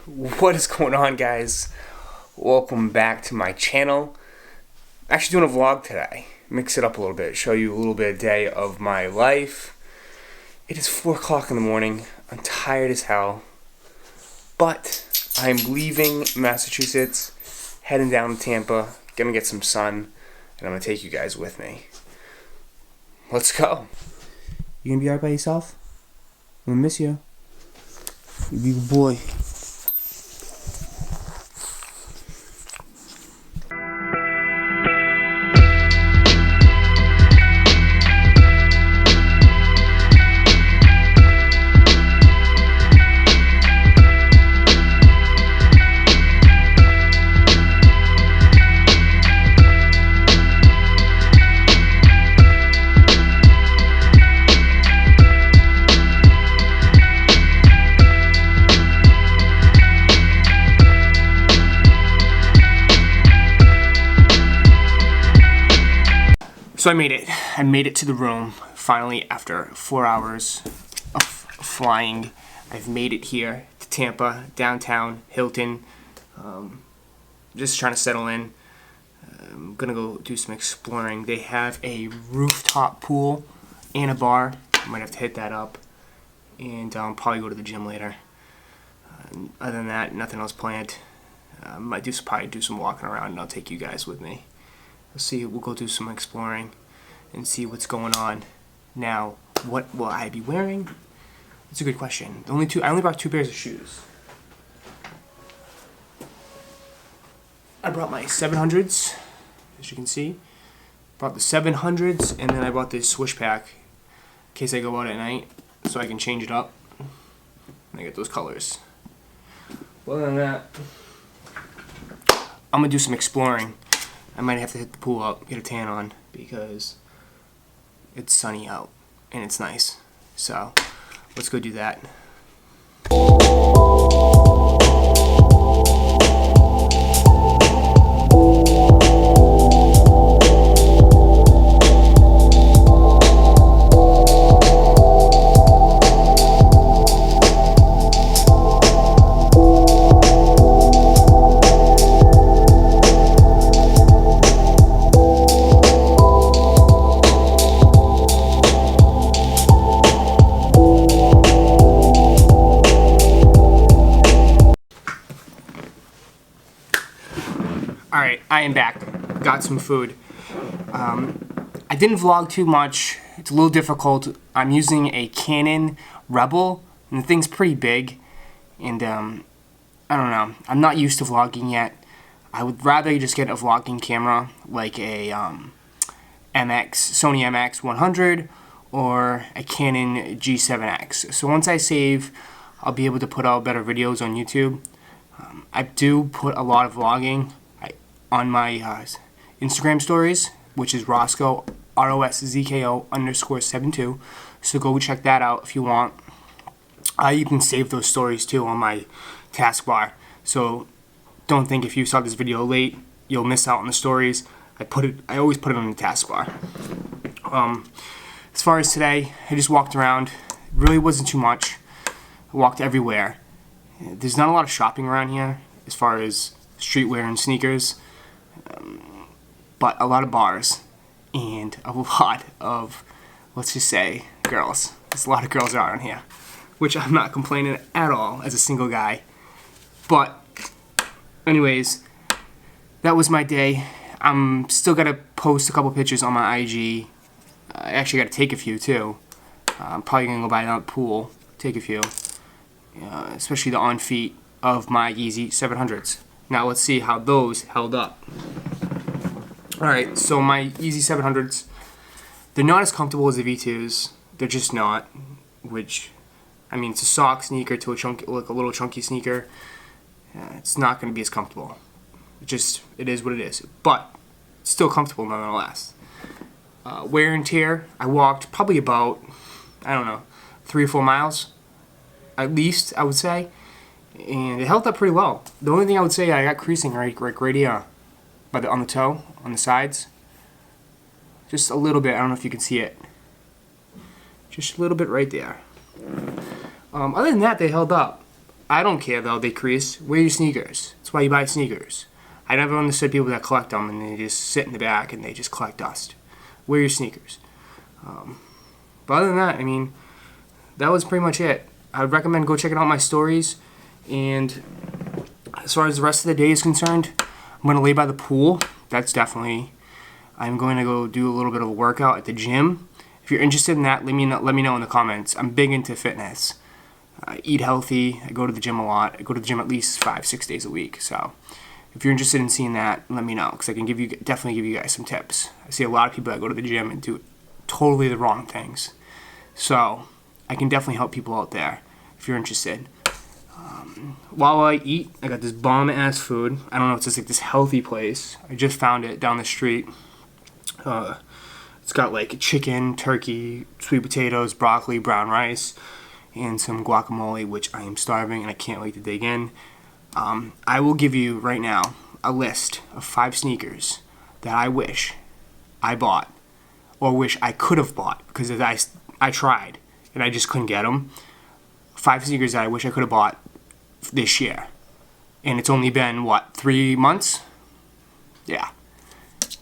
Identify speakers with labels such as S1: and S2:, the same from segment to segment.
S1: What is going on, guys? Welcome back to my channel. I'm actually doing a vlog today. Mix it up a little bit, show you a little bit of day of my life. It is 4 o'clock in the morning. I'm tired as hell. But I'm leaving Massachusetts, heading down to Tampa, gonna get some sun, and I'm gonna take you guys with me. Let's go. You gonna be alright by yourself? I'm gonna miss you. You big boy. So I made it. I made it to the room, finally, after 4 hours of flying. I've made it here to Tampa, downtown, Hilton. Just trying to settle in. I'm gonna go do some exploring. They have a rooftop pool and a bar. I might have to hit that up. And probably go to the gym later. Other than that, nothing else planned. Might probably do some walking around, and I'll take you guys with me. Let's see, we'll go do some exploring and see what's going on. Now, what will I be wearing? That's a good question. I only brought 2 pairs of shoes. I brought my 700s, as you can see. Brought the 700s, and then I brought this swoosh pack in case I go out at night, so I can change it up. And I get those colors. Other than that, I'm gonna do some exploring. I might have to hit the pool up, get a tan on, because it's sunny out and it's nice. So let's go do that. Alright, I am back. Got some food. I didn't vlog too much. It's a little difficult. I'm using a Canon Rebel, and the thing's pretty big. And, I don't know. I'm not used to vlogging yet. I would rather just get a vlogging camera, like a Sony MX100 or a Canon G7X. So once I save, I'll be able to put out better videos on YouTube. I do put a lot of vlogging on my Instagram stories, which is Roscoe, ROSZKO_72. So go check that out if you want. You can save those stories too on my taskbar. So don't think if you saw this video late, you'll miss out on the stories. I always put it on the taskbar. As far as today, I just walked around. It really wasn't too much. I walked everywhere. There's not a lot of shopping around here as far as streetwear and sneakers. But a lot of bars and a lot of, let's just say, girls. There's a lot of girls around here, which I'm not complaining at all as a single guy. But anyways, that was my day. I'm still gonna post a couple pictures on my IG. I actually gotta take a few too. I'm probably gonna go by the pool, take a few, especially the on feet of my Yeezy 700s. Now let's see how those held up. Alright, so my Yeezy 700s, they're not as comfortable as the V2s. They're just not. Which, I mean, it's a sock sneaker to like a little chunky sneaker. It's not going to be as comfortable. It is what it is. But it's still comfortable nonetheless. Wear and tear, I walked probably about, I don't know, 3 or 4 miles. At least, I would say. And it held up pretty well. The only thing I would say, I got creasing right here. On the toe, on the sides. Just a little bit, I don't know if you can see it. Just a little bit right there. Other than that, they held up. I don't care though, they crease. Wear your sneakers. That's why you buy sneakers. I never understood people that collect them and they just sit in the back and they just collect dust. Wear your sneakers. But other than that, I mean, that was pretty much it. I would recommend go checking out my stories. And as far as the rest of the day is concerned, I'm going to lay by the pool. That's definitely... I'm going to go do a little bit of a workout at the gym. If you're interested in that, let me know in the comments. I'm big into fitness. I eat healthy. I go to the gym a lot. I go to the gym at least 5-6 days a week. So if you're interested in seeing that, let me know, because I can definitely give you guys some tips. I see a lot of people that go to the gym and do totally the wrong things. So I can definitely help people out there if you're interested. While I eat, I got this bomb-ass food. I don't know, it's just like this healthy place. I just found it down the street. It's got like chicken, turkey, sweet potatoes, broccoli, brown rice, and some guacamole, which I am starving and I can't wait to dig in. I will give you right now a list of 5 sneakers that I wish I bought, or wish I could have bought, because I tried and I just couldn't get them. 5 sneakers that I wish I could have bought this year. And it's only been, what, 3 months? Yeah.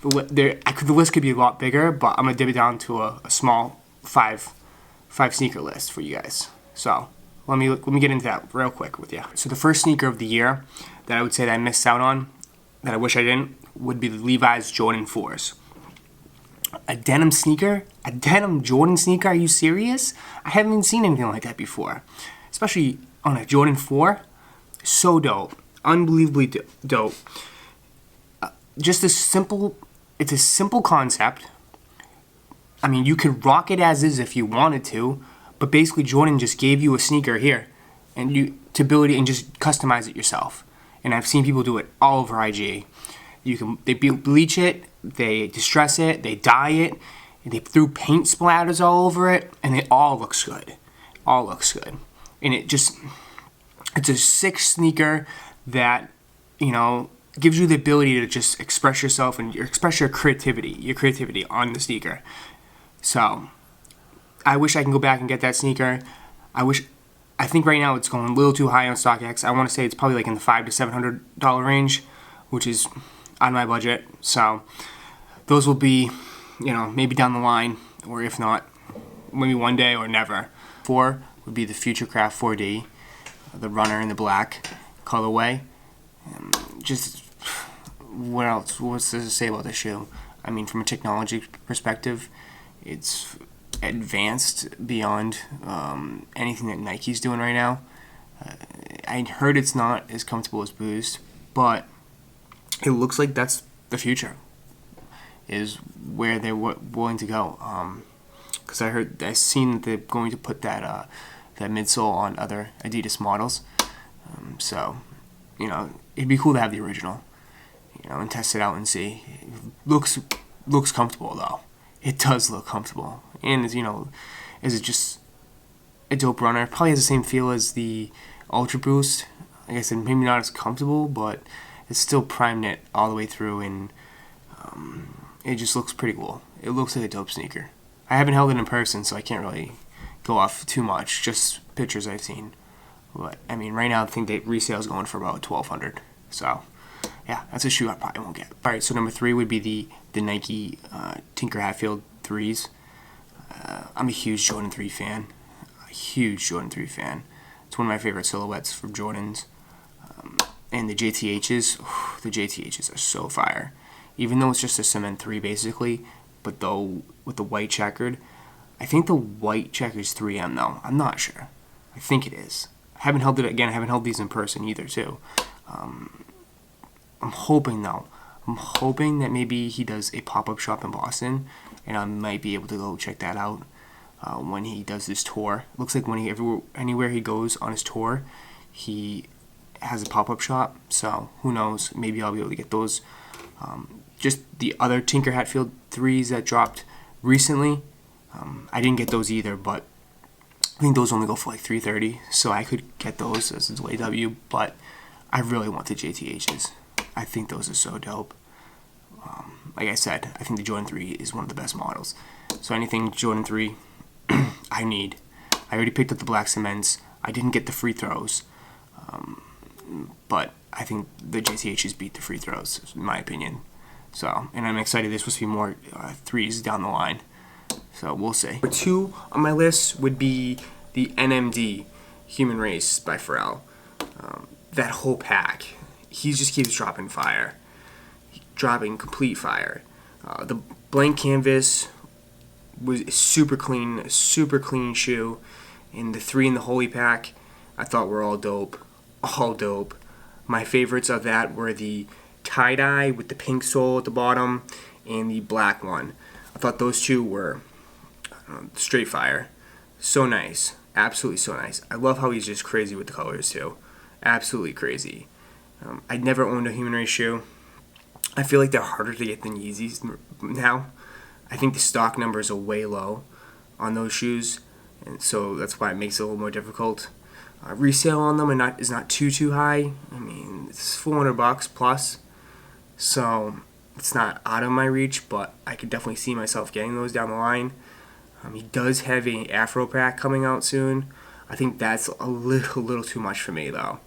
S1: The list could be a lot bigger, but I'm going to dip it down to a small 5 sneaker list for you guys. So let me get into that real quick with you. So the first sneaker of the year that I would say that I missed out on, that I wish I didn't, would be the Levi's Jordan 4s. A denim sneaker? A denim Jordan sneaker? Are you serious? I haven't even seen anything like that before. Especially on a Jordan 4. So dope. Unbelievably dope. Just it's a simple concept. I mean, you could rock it as is if you wanted to, but basically Jordan just gave you a sneaker here and and just customize it yourself. And I've seen people do it all over IG. They bleach it, they distress it, they dye it, and they threw paint splatters all over it, and it all looks good. All looks good. And it's a sick sneaker that, gives you the ability to just express yourself and express your creativity on the sneaker. So I wish I can go back and get that sneaker. I think right now it's going a little too high on StockX. I want to say it's probably like in the $500 to $700 range, which is on my budget. So those will be, maybe down the line, or if not, maybe one day or never. 4 would be the Futurecraft 4D, the runner in the black colorway. Just what else? What's there to say about this shoe? I mean, from a technology perspective, it's advanced beyond anything that Nike's doing right now. I heard it's not as comfortable as Boost, but it looks like that's the future, is where they're willing to go. Because I've seen that they're going to put that midsole on other Adidas models. So, it'd be cool to have the original, and test it out and see. It looks comfortable though. It does look comfortable, and is it just a dope runner? Probably has the same feel as the Ultra Boost. Like I said, maybe not as comfortable, but it's still prime knit all the way through, and it just looks pretty cool. It looks like a dope sneaker. I haven't held it in person, so I can't really go off too much. Just pictures I've seen. But I mean, right now I think that resale is going for about $1,200. So yeah, that's a shoe I probably won't get. All right, so number 3 would be the Nike Tinker Hatfield 3s. I'm a huge Jordan 3 fan. It's one of my favorite silhouettes from Jordans. And the JTHs, the JTHs are so fire. Even though it's just a cement 3 basically, but though with the white checkered, I think the white checker's 3M though. I'm not sure. I think it is. I haven't held these in person either too. I'm hoping that maybe he does a pop-up shop in Boston, and I might be able to go check that out when he does this tour. It looks like anywhere he goes on his tour, he has a pop-up shop. So who knows? Maybe I'll be able to get those. Just the other Tinker Hatfield 3s that dropped recently, I didn't get those either, but I think those only go for like $330, so I could get those as a AW, but I really want the JTHs. I think those are so dope. Like I said, I think the Jordan 3 is one of the best models. So anything Jordan 3, I need. I already picked up the black cements. I didn't get the free throws. But I think the JTHs beat the free throws, in my opinion. So, and I'm excited. There's supposed to be more threes down the line. So we'll see. Number 2 on my list would be the NMD, Human Race by Pharrell. That whole pack, he just keeps dropping fire. Dropping complete fire. The blank canvas was super clean shoe. And the 3 in the Holy Pack, I thought were all dope. All dope. My favorites of that were the tie-dye with the pink sole at the bottom and the black one. I thought those 2 were straight fire. So nice. Absolutely so nice. I love how he's just crazy with the colors too. Absolutely crazy. I'd never owned a Human Race shoe. I feel like they're harder to get than Yeezys now. I think the stock numbers are way low on those shoes, and so that's why it makes it a little more difficult. Resale on them is not too high. I mean, it's $400 plus, so it's not out of my reach, but I could definitely see myself getting those down the line. He does have an Afro pack coming out soon. I think that's a little too much for me though.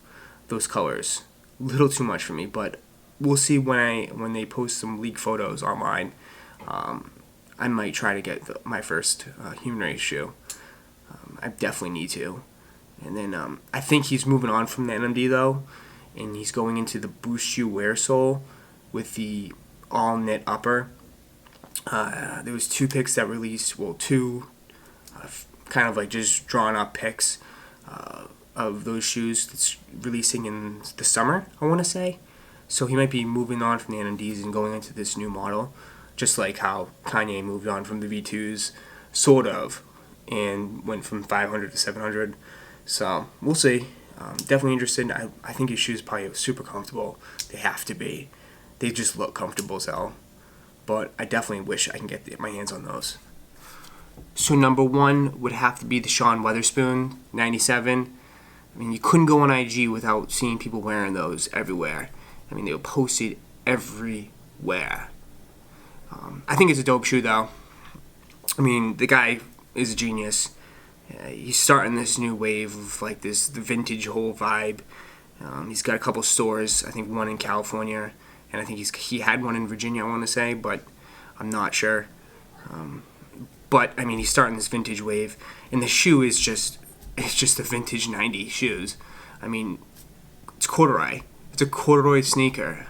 S1: Those colors, little too much for me. But we'll see when they post some leak photos online. I might try to get my first Human Race shoe. I definitely need to. And then I think he's moving on from the NMD though, and he's going into the Boost Shoe wear sole with the all knit upper. There was 2 pics that released, well, 2 kind of like just drawn up pics of those shoes that's releasing in the summer, I want to say. So he might be moving on from the NMDs and going into this new model, just like how Kanye moved on from the V2s, sort of, and went from 500 to 700. So we'll see. Definitely interested. I think his shoes probably super comfortable. They have to be. They just look comfortable as hell. But I definitely wish I can get my hands on those. So number 1 would have to be the Sean Weatherspoon 97. I mean, you couldn't go on IG without seeing people wearing those everywhere. I mean, they were posted everywhere. I think it's a dope shoe, though. I mean, the guy is a genius. He's starting this new wave of like the vintage whole vibe. He's got a couple stores. I think one in California, and I think he had one in Virginia, I want to say, but I'm not sure. But I mean, he's starting this vintage wave, and the shoe is just a vintage '90s shoes. I mean, it's corduroy. It's a corduroy sneaker,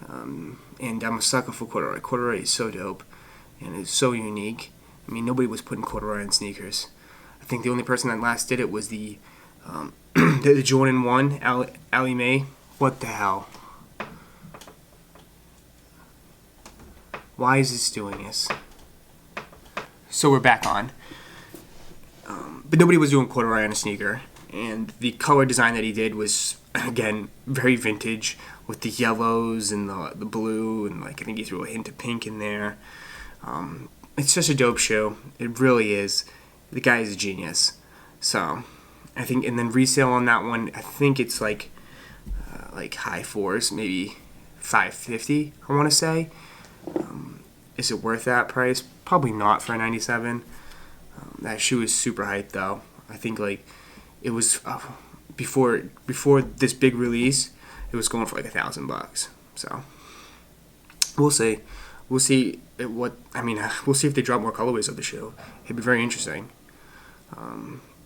S1: and I'm a sucker for corduroy. Corduroy is so dope, and it's so unique. I mean, nobody was putting corduroy in sneakers. I think the only person that last did it was the Jordan 1, Allie Mae. What the hell? Why is this doing this? So we're back on. But nobody was doing corduroy on a sneaker. And the color design that he did was, again, very vintage with the yellows and the blue. And like I think he threw a hint of pink in there. It's just a dope shoe. It really is. The guy is a genius. So I think, and then resale on that one, I think it's like high 4s, maybe $550, I want to say. Is it worth that price? Probably not for a 97. That shoe is super hyped though. I think like it was before this big release, it was going for like $1,000. So we'll see. We'll see we'll see if they drop more colorways of the shoe. It'd be very interesting.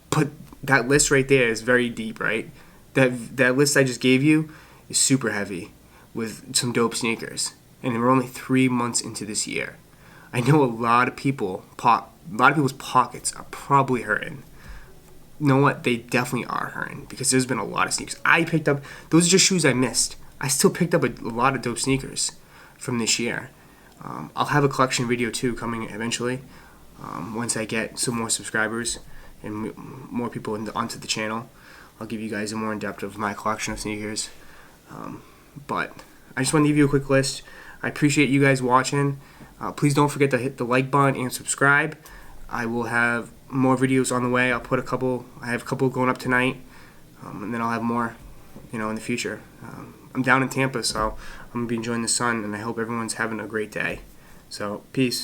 S1: But that list right there is very deep, right? That list I just gave you is super heavy with some dope sneakers. And we're only 3 months into this year. I know a lot of people's pockets are probably hurting. You know what? They definitely are hurting because there's been a lot of sneakers. I picked up, those are just shoes I missed. I still picked up a lot of dope sneakers from this year. I'll have a collection video too coming eventually once I get some more subscribers and more people onto the channel. I'll give you guys a more in-depth of my collection of sneakers. But I just want to give you a quick list. I appreciate you guys watching. Please don't forget to hit the like button and subscribe. I will have more videos on the way. I have a couple going up tonight, and then I'll have more, in the future. I'm down in Tampa, so I'm gonna be enjoying the sun, and I hope everyone's having a great day. So, peace.